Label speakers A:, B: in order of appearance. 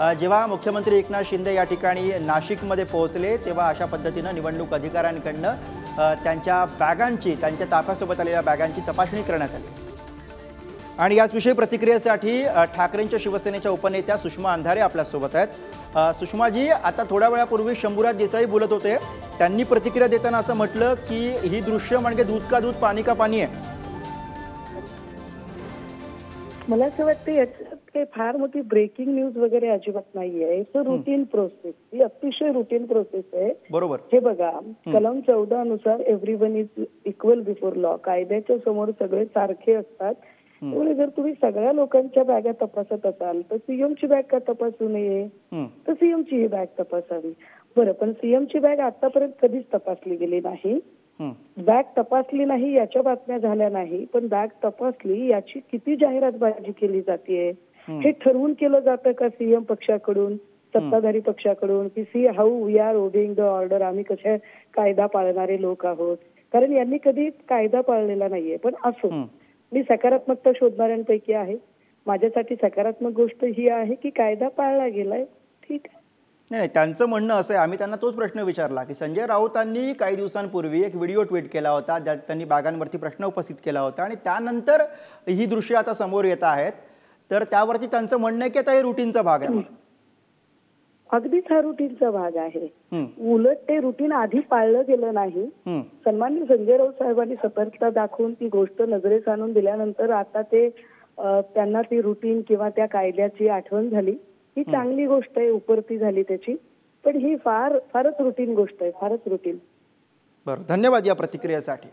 A: जेव्हा मुख्यमंत्री एकनाथ शिंदे या ठिकाणी नाशिकमध्ये पोहोचले तेव्हा अशा पद्धतीनं निवडणूक अधिकाऱ्यांकडनं त्यांच्या बॅगांची, त्यांच्या ताफ्यासोबत आलेल्या बॅगांची तपासणी करण्यात आली। आणि याचविषयी प्रतिक्रियेसाठी ठाकरेंच्या शिवसेनेच्या उपनेत्या सुषमा अंधारे आपल्यासोबत आहेत। सुषमाजी, आता थोड्या वेळापूर्वी शंभूराज देसाई बोलत होते, त्यांनी प्रतिक्रिया देताना असं म्हटलं की ही दृश्य म्हणजे दूध का दूध पाणी का पाणी आहे।
B: मला असं वाटतं याच्यात काही फार मोठी ब्रेकिंग न्यूज वगैरे अजिबात नाहीये। इट्स अ रुटीन प्रोसेस, ही अतिशय रुटीन प्रोसेस आहे।
A: बरोबर।
B: हे बघा, कलम 14 नुसार everyone is equal before law, कायद्याच्या समोर सगळे सारखे असतात। त्यामुळे जर तुम्ही सगळ्या लोकांच्या बॅगा तपासत असाल तर सीएमची बॅग का तपासू नये, तर सीएमची ही बॅग तपासावी। बरं, पण सीएमची बॅग आतापर्यंत कधीच तपासली गेली नाही। बॅग तपासली नाही याच्या बातम्या झाल्या नाही, पण बॅग तपासली याची किती जाहिरातबाजी केली जाते हे ठरवून केलं जातं का सीएम पक्षाकडून, सत्ताधारी पक्षाकडून, की see how we are obeying the order, आम्ही कशा कायदा पाळणारे लोक आहोत। कारण यांनी कधी कायदा पाळलेला नाहीये। पण असो, मी सकारात्मकता शोधणाऱ्यांपैकी आहे। माझ्यासाठी सकारात्मक गोष्ट ही आहे की कायदा पाळला गेलाय, ठीक आहे।
A: नाही, त्यांचं म्हणणं असं आहे, आम्ही त्यांना तोच प्रश्न विचारला की संजय राऊतांनी काही दिवसांपूर्वी एक व्हिडिओ ट्विट केला होता ज्यात त्यांनी बागांवरती प्रश्न उपस्थित केला होता आणि त्यानंतर ही दृश्य आता समोर येत आहेत, तर त्यावरती त्यांचं म्हणणं आहे की आता हे रुटीनचा भाग आहे।
B: अगदीच हा रुटीनचा भाग आहे। उलट ते रुटीन आधी पाळलं गेलं नाही। सन्माननीय संजय राऊत साहेबांनी सतर्कता दाखवून ती गोष्ट नजरेस आणून दिल्यानंतर आता ते त्यांना ती रुटीन किंवा त्या कायद्याची आठवण झाली। ही चांगली गोष्ट आहे, उपरती झाली त्याची, पण ही फारच रुटीन गोष्ट आहे, फारच रुटीन।
A: बरं, धन्यवाद या प्रतिक्रियेसाठी।